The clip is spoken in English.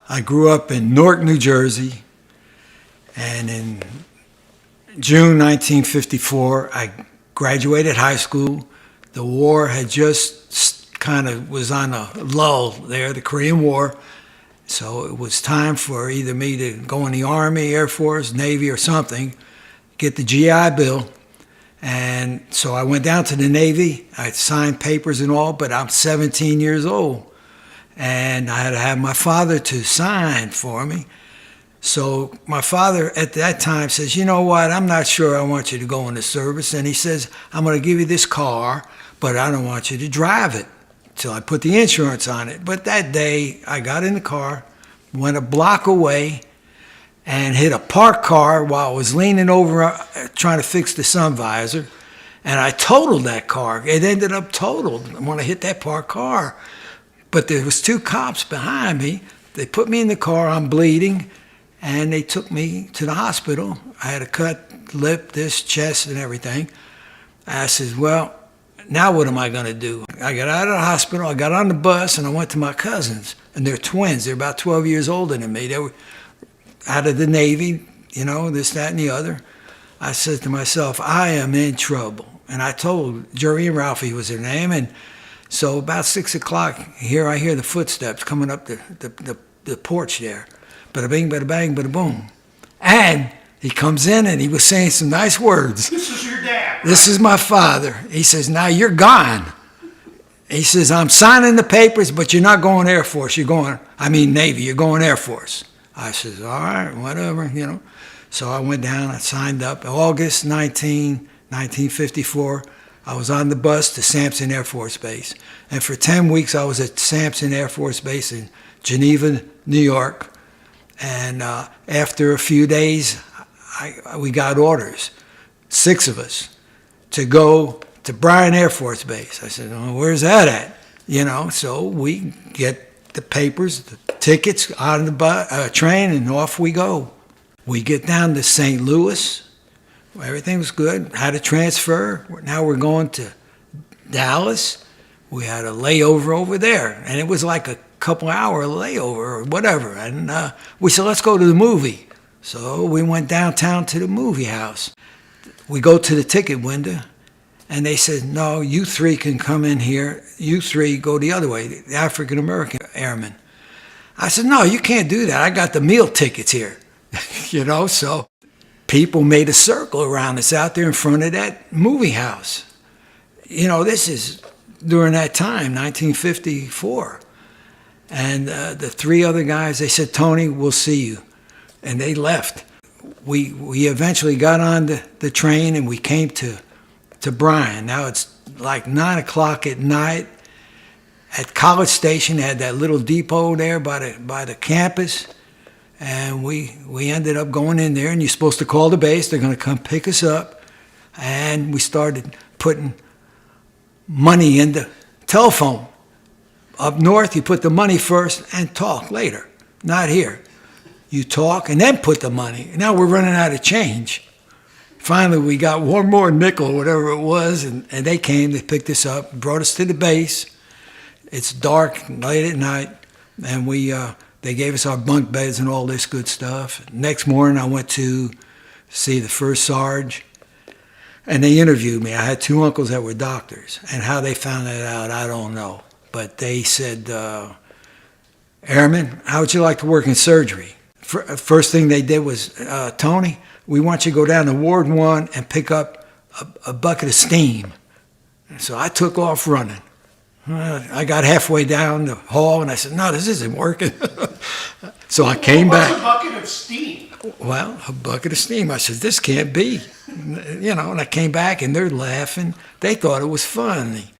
I grew up in Newark, New Jersey, and in June 1954, I graduated high school. The war had just kind of was on a lull there, the Korean War. So it was time for either me to go in the Army, Air Force, Navy, or something, get the GI Bill. And so I went down to the Navy. I signed papers and all, but I'm 17 years old. And I had to have my father to sign for me. So my father at that time says, you know what, I'm not sure I want you to go in the service. And he says, I'm going to give you this car, but I don't want you to drive it till I put the insurance on it. But that day, I got in the car, went a block away, and hit a parked car while I was leaning over trying to fix the sun visor. And I totaled that car. It ended up totaled when I hit that parked car. But there was two cops behind me. They put me in the car, I'm bleeding, and they took me to the hospital. I had a cut lip, this, chest, and everything. I said, well, now what am I going to do? I got out of the hospital, I got on the bus, and I went to my cousins. And they're twins. They're about 12 years older than me. They were out of the Navy, you know, this, that, and the other. I said to myself, I am in trouble. And I told Jerry and Ralphie was their name, and so about 6 o'clock, here I hear the footsteps coming up the porch there. Bada bing, bada bang, bada boom. And he comes in and he was saying some nice words. This is your dad. Right? This is my father. He says, now you're gone. He says, I'm signing the papers, but you're not going Air Force. You're going, Navy. You're going Air Force. I says, all right, whatever, you know. So I went down, I signed up. August 1954. I was on the bus to Sampson Air Force Base. And for 10 weeks, I was at Sampson Air Force Base in Geneva, New York. And after a few days, we got orders, 6 of us, to go to Bryan Air Force Base. I said, well, where's that at? You know, so we get the papers, the tickets on the train, and off we go. We get down to St. Louis. Everything was good. Had a transfer. Now we're going to Dallas. We had a layover over there, and it was like a couple-hour layover or whatever. And we said, let's go to the movie. So we went downtown to the movie house. We go to the ticket window, and they said, no, you 3 can come in here. You 3 go the other way, the African-American airmen. I said, no, you can't do that. I got the meal tickets here, you know, so people made a circle around us out there in front of that movie house. You know, this is during that time, 1954. And the 3 other guys, they said, Tony, we'll see you. And they left. We eventually got on the train and we came to Bryan. Now it's like 9 o'clock at night. At College Station, they had that little depot there by the campus. And we ended up going in there, and you're supposed to call the base. They're going to come pick us up. And we started putting money in the telephone. Up north, you put the money first and talk later. Not here. You talk and then put the money. Now we're running out of change. Finally, we got one more nickel, whatever it was, and they came, they picked us up, brought us to the base. It's dark, late at night, and they gave us our bunk beds and all this good stuff. Next morning, I went to see the first Sarge, and they interviewed me. I had 2 uncles that were doctors, and how they found that out, I don't know. But they said, Airman, how would you like to work in surgery? First thing they did was, Tony, we want you to go down to Ward 1 and pick up a bucket of steam. And so I took off running. I got halfway down the hall, and I said, no, this isn't working. So I came back. What's a bucket of steam? Well, a bucket of steam. I said, this can't be. You know, and I came back, and they're laughing. They thought it was funny.